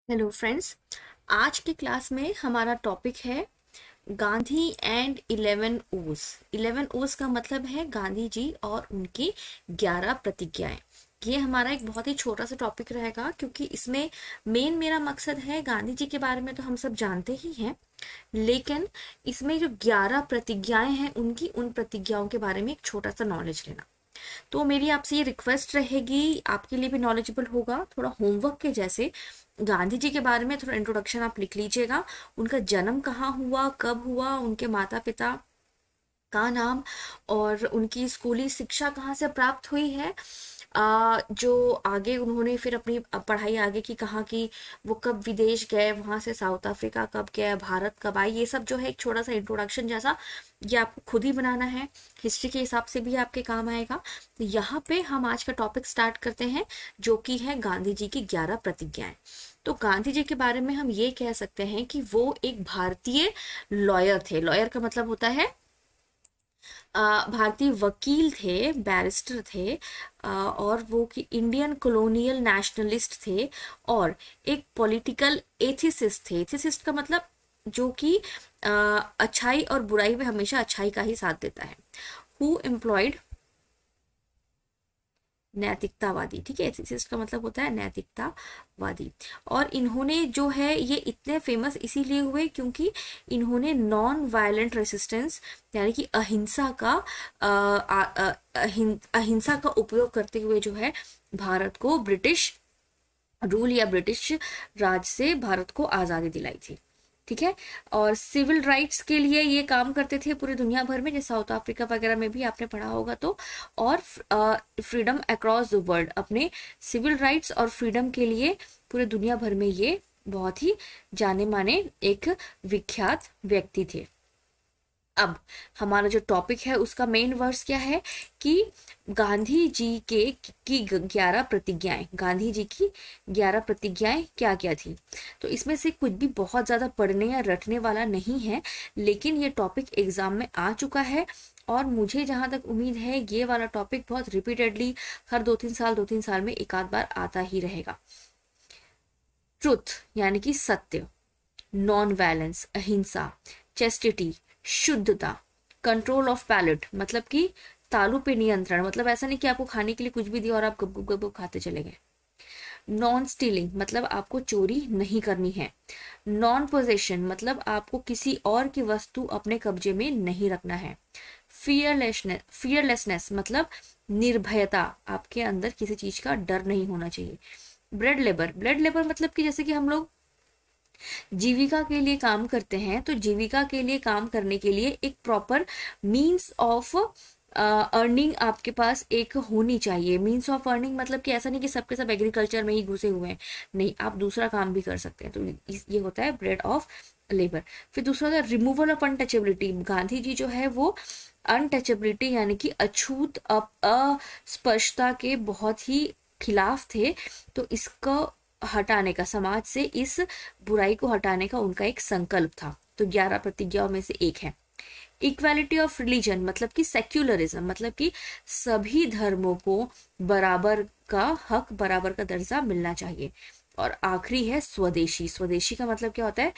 Hello friends. आज की class में हमारा टॉपिक है गांधी एंड 11 ओज। 11 ओज का मतलब है गांधी जी और उनकी 11 प्रतिज्ञाएं। ये हमारा एक बहुत ही छोटा सा टॉपिक रहेगा क्योंकि इसमें मेन मेरा मकसद है, गांधी जी के बारे में तो हम सब जानते ही हैं, लेकिन इसमें जो 11 प्रतिज्ञाएं हैं उनकी उन प्रतिज्ञाओं के बारे में एक छोटा सा नॉलेज लेना। तो मेरी आपसे ये रिक्वेस्ट रहेगी, आपके लिए भी नॉलेजेबल होगा, थोड़ा होमवर्क के जैसे गांधी जी के बारे में थोड़ा इंट्रोडक्शन आप लिख लीजिएगा। उनका जन्म कहाँ हुआ, कब हुआ, उनके माता पिता का नाम और उनकी स्कूली शिक्षा कहाँ से प्राप्त हुई है। जो आगे उन्होंने फिर अपनी पढ़ाई आगे की कहाँ की, वो कब विदेश गए, वहां से साउथ अफ्रीका कब गए, भारत कब आए, ये सब जो है एक छोटा सा इंट्रोडक्शन जैसा ये आपको खुद ही बनाना है। हिस्ट्री के हिसाब से भी आपके काम आएगा। तो यहाँ पे हम आज का टॉपिक स्टार्ट करते हैं जो कि है गांधी जी की 11 प्रतिज्ञाएं। तो गांधी जी के बारे में हम ये कह सकते हैं कि वो एक भारतीय लॉयर थे। लॉयर का मतलब होता है भारतीय वकील थे, बैरिस्टर थे, और वो कि इंडियन कॉलोनियल नेशनलिस्ट थे और एक पॉलिटिकल एथिसिस्ट थे। एथिसिस्ट का मतलब जो कि अच्छाई और बुराई में हमेशा अच्छाई का ही साथ देता है। हु एम्प्लॉयड, नैतिकतावादी, ठीक है। एथिसिस्ट का मतलब होता है नैतिकतावादी। और इन्होंने जो है ये इतने फेमस इसीलिए हुए क्योंकि इन्होंने नॉन वायलेंट रेसिस्टेंस यानी कि अहिंसा का अहिंसा का उपयोग करते हुए जो है भारत को ब्रिटिश रूल या ब्रिटिश राज से भारत को आज़ादी दिलाई थी, ठीक है। और सिविल राइट्स के लिए ये काम करते थे पूरी दुनिया भर में, जैसे साउथ अफ्रीका वगैरह में भी आपने पढ़ा होगा तो। और फ्रीडम अक्रॉस द वर्ल्ड, अपने सिविल राइट्स और फ्रीडम के लिए पूरे दुनिया भर में ये बहुत ही जाने माने एक विख्यात व्यक्ति थे। अब हमारा जो टॉपिक है उसका मेन वर्ड्स क्या है कि गांधी जी के की 11 प्रतिज्ञाएं। गांधी जी की 11 प्रतिज्ञाएं क्या क्या थी। तो इसमें से कुछ भी बहुत ज्यादा पढ़ने या रटने वाला नहीं है, लेकिन ये टॉपिक एग्जाम में आ चुका है और मुझे जहां तक उम्मीद है ये वाला टॉपिक बहुत रिपीटेडली हर 2-3 साल में एक आध बार आता ही रहेगा। ट्रुथ यानी कि सत्य, नॉन वायलेंस अहिंसा, चेस्टिटी शुद्धता, कंट्रोल ऑफ पैलेट मतलब कि तालू पे नियंत्रण, मतलब ऐसा नहीं कि आपको खाने के लिए कुछ भी दिया और आप गप गप खाते चले गए। नॉन स्टीलिंग मतलब आपको चोरी नहीं करनी है। नॉन पोजेशन मतलब आपको किसी और की वस्तु अपने कब्जे में नहीं रखना है। फियरलेसनेस मतलब निर्भयता, आपके अंदर किसी चीज का डर नहीं होना चाहिए। ब्लड लेबर मतलब कि जैसे कि हम लोग जीविका के लिए काम करते हैं, तो जीविका के लिए काम करने के लिए एक प्रॉपर मीन्स ऑफ अर्निंग आपके पास एक होनी चाहिए। मीन्स ऑफ अर्निंग मतलब कि ऐसा नहीं कि सबके सब एग्रीकल्चर में ही घुसे हुए हैं, नहीं, आप दूसरा काम भी कर सकते हैं। तो ये होता है ब्रेड ऑफ लेबर। फिर दूसरा था removal of untouchability. Gandhi ji जो है वो अनटचेबिलिटी यानी कि अछूत अस्पर्शता के बहुत ही खिलाफ थे। तो इसको हटाने का, समाज से इस बुराई को हटाने का उनका एक संकल्प था। तो 11 प्रतिज्ञाओं में से एक है। इक्वालिटी ऑफ रिलीजन मतलब कि सेक्युलरिज्म मतलब कि सभी धर्मों को बराबर का हक, बराबर का दर्जा मिलना चाहिए। और आखिरी है स्वदेशी। स्वदेशी का मतलब क्या होता है,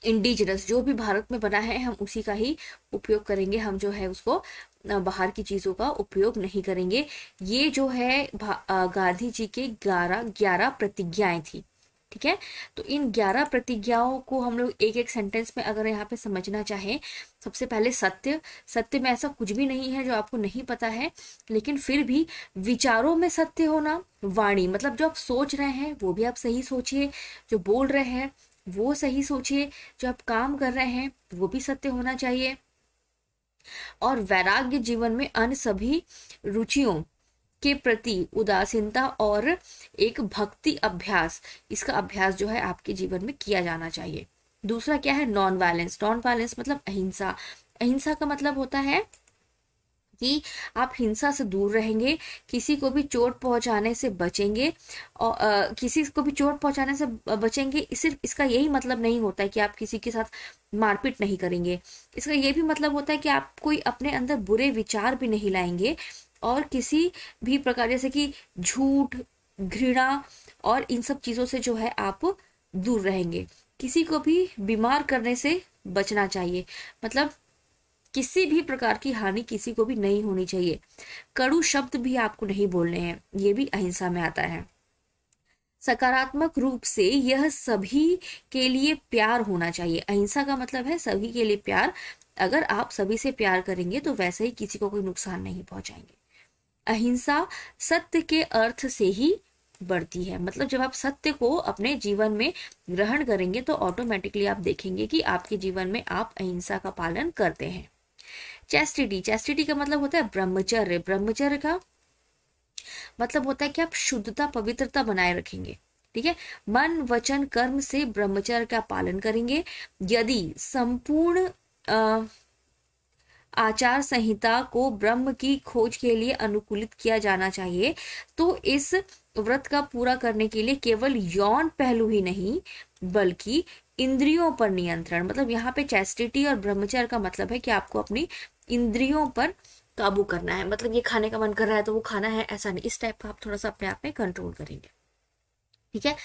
इंडिजिनस, जो भी भारत में बना है हम उसी का ही उपयोग करेंगे, हम जो है उसको बाहर की चीजों का उपयोग नहीं करेंगे। ये जो है गांधी जी के 11 प्रतिज्ञाएं थी, ठीक है। तो इन 11 प्रतिज्ञाओं को हम लोग एक एक सेंटेंस में अगर यहाँ पे समझना चाहें, सबसे पहले सत्य। सत्य में ऐसा कुछ भी नहीं है जो आपको नहीं पता है, लेकिन फिर भी विचारों में सत्य होना। वाणी मतलब जो आप सोच रहे हैं वो भी आप सही सोचिए, जो बोल रहे हैं वो सही सोचिए, जो आप काम कर रहे हैं वो भी सत्य होना चाहिए। और वैराग्य, जीवन में अन्य सभी रुचियों के प्रति उदासीनता और एक भक्ति अभ्यास, इसका अभ्यास जो है आपके जीवन में किया जाना चाहिए। दूसरा क्या है, नॉन वायलेंस। नॉन वायलेंस मतलब अहिंसा। अहिंसा का मतलब होता है कि आप हिंसा से दूर रहेंगे, किसी को भी चोट पहुंचाने से बचेंगे, और किसी को भी चोट पहुंचाने से बचेंगे। सिर्फ इसका यही मतलब नहीं होता है कि आप किसी के साथ मारपीट नहीं करेंगे, इसका ये भी मतलब होता है कि आप कोई अपने अंदर बुरे विचार भी नहीं लाएंगे और किसी भी प्रकार, जैसे कि झूठ, घृणा और इन सब चीज़ों से जो है आप दूर रहेंगे। किसी को भी बीमार करने से बचना चाहिए, मतलब किसी भी प्रकार की हानि किसी को भी नहीं होनी चाहिए। कड़ू शब्द भी आपको नहीं बोलने हैं, ये भी अहिंसा में आता है। सकारात्मक रूप से यह सभी के लिए प्यार होना चाहिए। अहिंसा का मतलब है सभी के लिए प्यार। अगर आप सभी से प्यार करेंगे तो वैसे ही किसी को कोई नुकसान नहीं पहुंचाएंगे। अहिंसा सत्य के अर्थ से ही बढ़ती है, मतलब जब आप सत्य को अपने जीवन में ग्रहण करेंगे तो ऑटोमेटिकली आप देखेंगे कि आपके जीवन में आप अहिंसा का पालन करते हैं। चैस्टिटी, चैस्टिटी का मतलब होता है ब्रह्मचर्य। ब्रह्मचर्य का मतलब होता है कि आप शुद्धता पवित्रता बनाए रखेंगे, ठीक है। मन वचन कर्म से ब्रह्मचर्य का पालन करेंगे। यदि संपूर्ण आचार संहिता को ब्रह्म की खोज के लिए अनुकूलित किया जाना चाहिए तो इस व्रत का पूरा करने के लिए केवल यौन पहलू ही नहीं बल्कि इंद्रियों पर नियंत्रण, मतलब यहाँ पे चैस्टिटी और ब्रह्मचर्य का मतलब है कि आपको अपनी इंद्रियों पर काबू करना है। मतलब ये खाने का मन कर रहा है तो वो खाना है, ऐसा नहीं, इस टाइप का आप थोड़ा सा अपने आप में कंट्रोल करेंगे, ठीक है।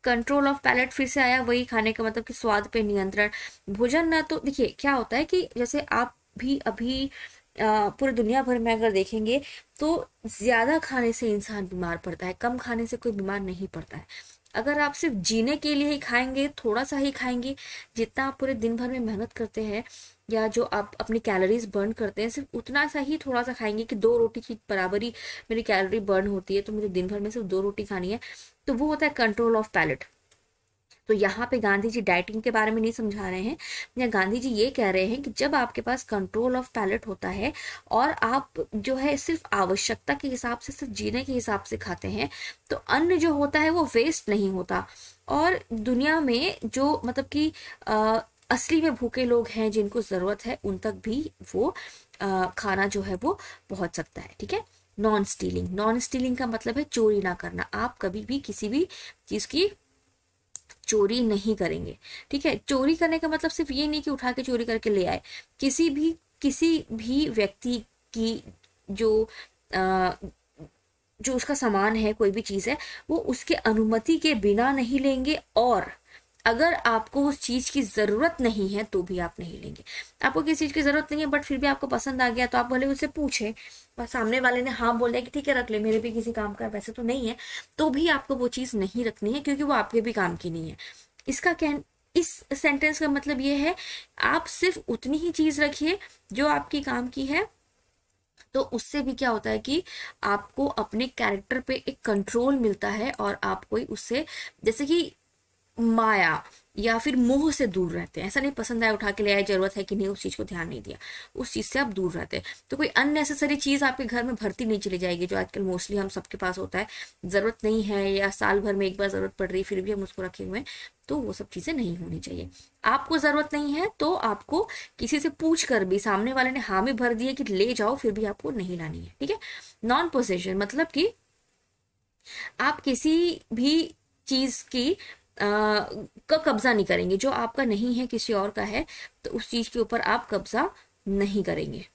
कंट्रोल ऑफ पैलेट फिर से आया, वही खाने का मतलब कि स्वाद पे नियंत्रण। भोजन ना, तो देखिए क्या होता है कि जैसे आप भी अभी पूरे दुनिया भर में अगर देखेंगे तो ज्यादा खाने से इंसान बीमार पड़ता है, कम खाने से कोई बीमार नहीं पड़ता है। अगर आप सिर्फ जीने के लिए ही खाएंगे, थोड़ा सा ही खाएंगे, जितना आप पूरे दिन भर में मेहनत करते हैं या जो आप अपनी कैलोरीज बर्न करते हैं सिर्फ उतना सा ही थोड़ा सा खाएंगे कि 2 रोटी की बराबरी मेरी कैलोरी बर्न होती है तो मुझे दिन भर में सिर्फ 2 रोटी खानी है, तो वो होता है कंट्रोल ऑफ पैलेट। तो यहाँ पे गांधी जी डाइटिंग के बारे में नहीं समझा रहे हैं, या गांधी जी ये कह रहे हैं कि जब आपके पास कंट्रोल ऑफ पैलेट होता है और आप जो है सिर्फ आवश्यकता के हिसाब से, सिर्फ जीने के हिसाब से खाते हैं तो अन्न जो होता है वो वेस्ट नहीं होता। और दुनिया में जो मतलब कि असली में भूखे लोग हैं जिनको जरूरत है उन तक भी वो खाना जो है वो पहुंच सकता है, ठीक है। नॉन स्टीलिंग, नॉन स्टीलिंग का मतलब है चोरी ना करना। आप कभी भी किसी भी चीज की चोरी नहीं करेंगे, ठीक है। चोरी करने का मतलब सिर्फ ये नहीं कि उठा के चोरी करके ले आए, किसी भी व्यक्ति की जो जो उसका सामान है, कोई भी चीज है, वो उसके अनुमति के बिना नहीं लेंगे। और अगर आपको उस चीज की जरूरत नहीं है तो भी आप नहीं लेंगे। आपको किसी चीज की जरूरत नहीं है बट फिर भी आपको पसंद आ गया तो आप भले उससे पूछे और सामने वाले ने हाँ बोल दिया कि ठीक है रख ले, मेरे भी किसी काम का वैसे तो नहीं है, तो भी आपको वो चीज नहीं रखनी है क्योंकि वो आपके भी काम की नहीं है। इस सेंटेंस का मतलब ये है आप सिर्फ उतनी ही चीज रखिए जो आपकी काम की है। तो उससे भी क्या होता है कि आपको अपने कैरेक्टर पे एक कंट्रोल मिलता है और आप कोई उससे जैसे कि माया या फिर मोह से दूर रहते हैं। ऐसा नहीं पसंद आया उठा के ले आए, जरूरत है कि नहीं उस चीज को ध्यान नहीं दिया, उस चीज से आप दूर रहते हैं। तो कोई अननेसेसरी चीज आपके घर में भरती नहीं चली जाएगी जो आजकल मोस्टली हम सबके पास होता है, जरूरत नहीं है या साल भर में एक बार जरूरत पड़ रही फिर भी हम उसको रखे हुए हैं, तो वो सब चीजें नहीं होनी चाहिए। आपको जरूरत नहीं है तो आपको किसी से पूछ कर भी, सामने वाले ने हामी भर दिए कि ले जाओ फिर भी आपको नहीं लानी है, ठीक है। नॉन पोसेशन मतलब कि आप किसी भी चीज की का कब्जा नहीं करेंगे, जो आपका नहीं है किसी और का है तो उस चीज के ऊपर आप कब्जा नहीं करेंगे।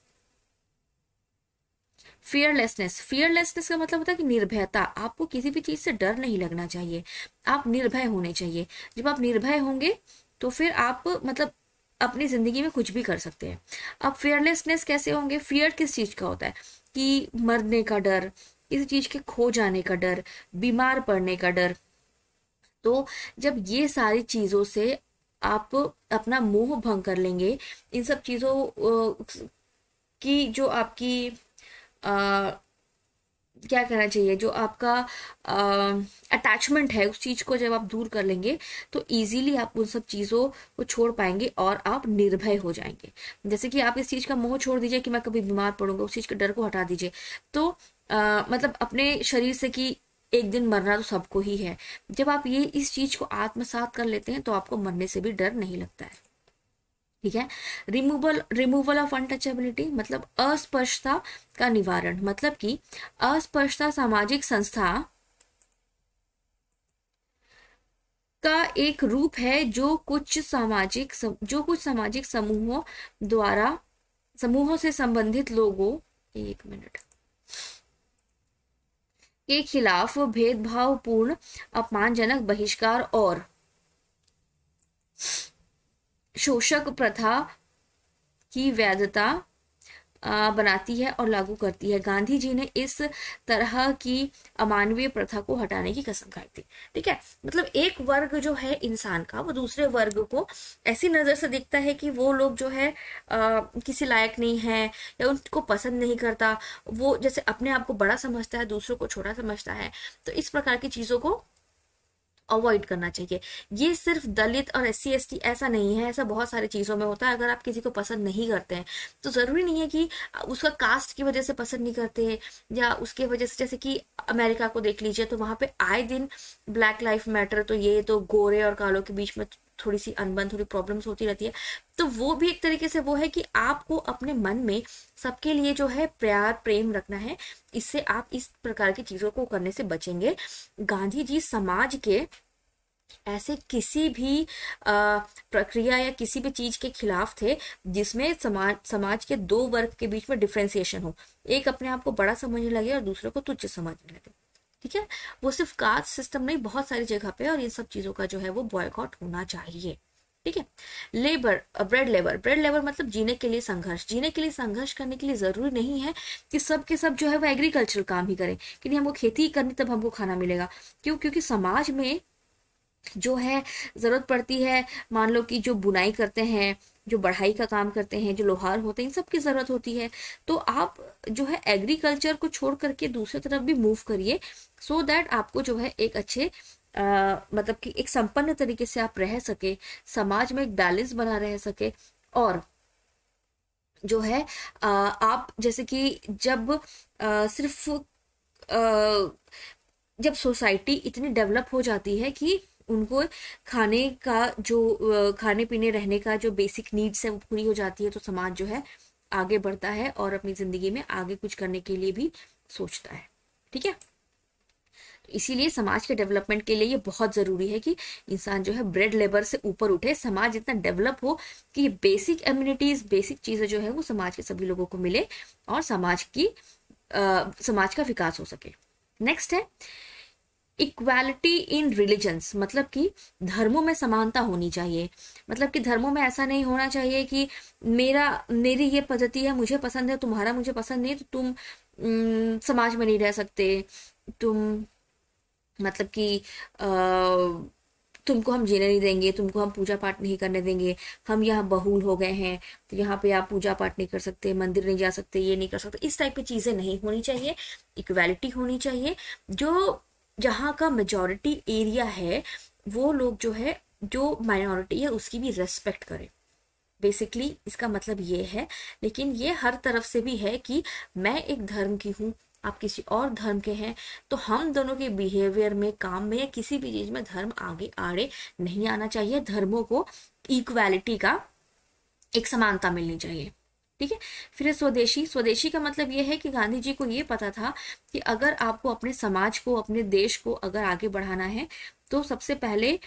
फियरलेसनेस, फियरलेसनेस का मतलब होता है कि निर्भयता। आपको किसी भी चीज से डर नहीं लगना चाहिए, आप निर्भय होने चाहिए। जब आप निर्भय होंगे तो फिर आप मतलब अपनी जिंदगी में कुछ भी कर सकते हैं। अब फियरलेसनेस कैसे होंगे? फियर किस चीज का होता है कि मरने का डर, किसी चीज के खो जाने का डर, बीमार पड़ने का डर। तो जब ये सारी चीजों से आप अपना मोह भंग कर लेंगे, इन सब चीजों की जो आपकी क्या कहना चाहिए, जो आपका अटैचमेंट है उस चीज को जब आप दूर कर लेंगे तो इजीली आप उन सब चीजों को छोड़ पाएंगे और आप निर्भय हो जाएंगे। जैसे कि आप इस चीज का मोह छोड़ दीजिए कि मैं कभी बीमार पड़ूंगा, उस चीज के डर को हटा दीजिए। तो मतलब अपने शरीर से कि एक दिन मरना तो सबको ही है, जब आप ये इस चीज को आत्मसात कर लेते हैं तो आपको मरने से भी डर नहीं लगता है, ठीक है। रिमूवल ऑफ अनटचेबिलिटी मतलब अस्पर्शता का निवारण। मतलब कि अस्पर्शता सामाजिक संस्था का एक रूप है जो कुछ सामाजिक समूहों से संबंधित लोगों, एक मिनट, के खिलाफ भेदभावपूर्ण, अपमानजनक, बहिष्कार और शोषक प्रथा की वैधता बनाती है और लागू करती है। गांधी जी ने इस तरह की अमानवीय प्रथा को हटाने की कसम खाई थी। ठीक है, मतलब एक वर्ग जो है इंसान का, वो दूसरे वर्ग को ऐसी नजर से देखता है कि वो लोग जो है किसी लायक नहीं है या उनको पसंद नहीं करता, वो जैसे अपने आप को बड़ा समझता है, दूसरों को छोटा समझता है। तो इस प्रकार की चीजों को अवॉइड करना चाहिए। ये सिर्फ दलित और एस सी एस टी ऐसा नहीं है, ऐसा बहुत सारी चीज़ों में होता है। अगर आप किसी को पसंद नहीं करते हैं तो ज़रूरी नहीं है कि उसका कास्ट की वजह से पसंद नहीं करते या उसके वजह से, जैसे कि अमेरिका को देख लीजिए तो वहाँ पे आए दिन ब्लैक लाइफ मैटर, तो ये तो गोरे और कालों के बीच में थोड़ी सी अनबन, थोड़ी प्रॉब्लम्स होती रहती है। तो वो भी एक तरीके से वो है कि आपको अपने मन में सबके लिए जो है प्यार प्रेम रखना है। इससे आप इस प्रकार की चीज़ों को करने से बचेंगे। गांधी जी समाज के ऐसे किसी भी प्रक्रिया या किसी भी चीज के खिलाफ थे जिसमें समाज के दो वर्ग के बीच में डिफ्रेंसिएशन हो, एक अपने आप को बड़ा समझने लगे और दूसरे को तुच्छ समझने लगे। ठीक है, वो सिर्फ कास्ट सिस्टम नहीं, बहुत सारी जगह पे, और इन सब चीजों का जो है वो बॉयकॉट होना चाहिए। ठीक है। Labour, bread labour, bread labour मतलब जीने के लिए संघर्ष। जीने के लिए संघर्ष करने के लिए जरूरी नहीं है कि सब के सब जो है वो एग्रीकल्चरल काम ही करें, कि नहीं हमको खेती करनी तब हमको खाना मिलेगा। क्यों? क्योंकि समाज में जो है जरूरत पड़ती है, मान लो कि जो बुनाई करते हैं, जो बढ़ाई का काम करते हैं, जो लोहार होते हैं, इन सब की जरूरत होती है। तो आप जो है एग्रीकल्चर को छोड़ करके दूसरी तरफ भी मूव करिए, सो दैट आपको जो है एक अच्छे मतलब कि एक संपन्न तरीके से आप रह सके, समाज में एक बैलेंस बना रह सके। और जो है आप जैसे कि जब सिर्फ जब सोसाइटी इतनी डेवलप हो जाती है कि उनको खाने का जो खाने पीने रहने का जो बेसिक नीड्स है वो पूरी हो जाती है, तो समाज जो है आगे बढ़ता है और अपनी जिंदगी में आगे कुछ करने के लिए भी सोचता है। ठीक है, तो इसीलिए समाज के डेवलपमेंट के लिए ये बहुत जरूरी है कि इंसान जो है ब्रेड लेबर से ऊपर उठे, समाज इतना डेवलप हो कि ये बेसिक एम्यूनिटीज, बेसिक चीजें जो है वो समाज के सभी लोगों को मिले और समाज का विकास हो सके। नेक्स्ट है इक्वालिटी इन रिलीजन्स, मतलब कि धर्मों में समानता होनी चाहिए। मतलब कि धर्मों में ऐसा नहीं होना चाहिए कि मेरी ये पद्धति है, मुझे पसंद है, तुम्हारा मुझे पसंद नहीं, तो तुम समाज में नहीं रह सकते, तुम मतलब कि तुमको हम जीने नहीं देंगे, तुमको हम पूजा पाठ नहीं करने देंगे, हम यहाँ बहुल हो गए हैं तो यहाँ पे आप पूजा पाठ नहीं कर सकते, मंदिर नहीं जा सकते, ये नहीं कर सकते। इस टाइप की चीजें नहीं होनी चाहिए। इक्वालिटी होनी चाहिए। जो जहाँ का मेजॉरिटी एरिया है वो लोग जो है, जो माइनॉरिटी है उसकी भी रेस्पेक्ट करें। बेसिकली इसका मतलब ये है, लेकिन ये हर तरफ से भी है कि मैं एक धर्म की हूँ, आप किसी और धर्म के हैं, तो हम दोनों के बिहेवियर में, काम में या किसी भी चीज में धर्म आगे आड़े नहीं आना चाहिए। धर्मों को इक्वालिटी का एक समानता मिलनी चाहिए। ठीक है। फिर स्वदेशी, स्वदेशी का मतलब ये है कि गांधी जी को ये पता था कि अगर आपको अपने समाज को, अपने देश को अगर आगे बढ़ाना है तो सबसे पहले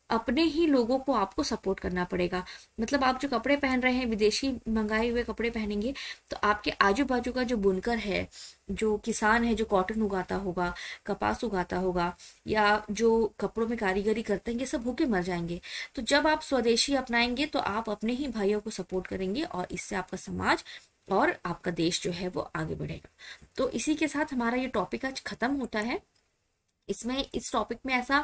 अपने ही लोगों को आपको सपोर्ट करना पड़ेगा। मतलब आप जो कपड़े पहन रहे हैं, विदेशी मंगाए हुए कपड़े पहनेंगे तो आपके आजू बाजू का जो बुनकर है, जो किसान है, जो कॉटन उगाता होगा, कपास उगाता होगा, या जो कपड़ों में कारीगरी करते हैं, ये सब भूखे मर जाएंगे। तो जब आप स्वदेशी अपनाएंगे तो आप अपने ही भाइयों को सपोर्ट करेंगे और इससे आपका समाज और आपका देश जो है वो आगे बढ़ेगा। तो इसी के साथ हमारा ये टॉपिक आज खत्म होता है। इस टॉपिक में ऐसा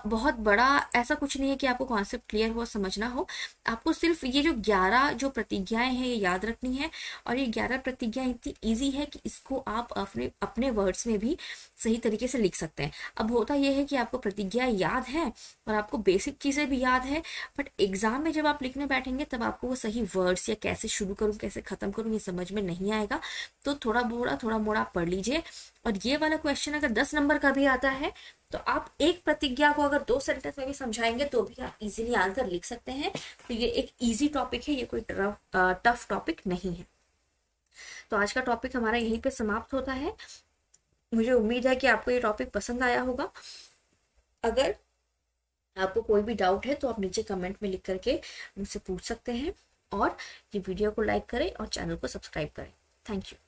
बहुत बड़ा ऐसा कुछ नहीं है कि आपको कॉन्सेप्ट क्लियर हो, समझना हो। आपको सिर्फ ये जो 11 जो प्रतिज्ञाएं हैं ये याद रखनी है, और ये 11 प्रतिज्ञाएं इतनी इजी है कि इसको आप अपने अपने वर्ड्स में भी सही तरीके से लिख सकते हैं। अब होता यह है कि आपको प्रतिज्ञा याद है और आपको बेसिक चीजें भी याद है, बट एग्जाम में जब आप लिखने बैठेंगे तब आपको वो सही वर्ड्स या कैसे शुरू करूँ कैसे खत्म करूँ ये समझ में नहीं आएगा। तो थोड़ा मोड़ा पढ़ लीजिए। और ये वाला क्वेश्चन अगर 10 नंबर का भी आता है तो आप एक प्रतिज्ञा को अगर 2 सेंटेंस में भी समझाएंगे तो भी आप इजीली आंसर लिख सकते हैं। तो ये एक इजी टॉपिक है, ये कोई टफ टॉपिक नहीं है। तो आज का टॉपिक हमारा यहीं पे समाप्त होता है। मुझे उम्मीद है कि आपको ये टॉपिक पसंद आया होगा। अगर आपको कोई भी डाउट है तो आप नीचे कमेंट में लिख करके मुझसे पूछ सकते हैं, और ये वीडियो को लाइक करें और चैनल को सब्सक्राइब करें। Thank you.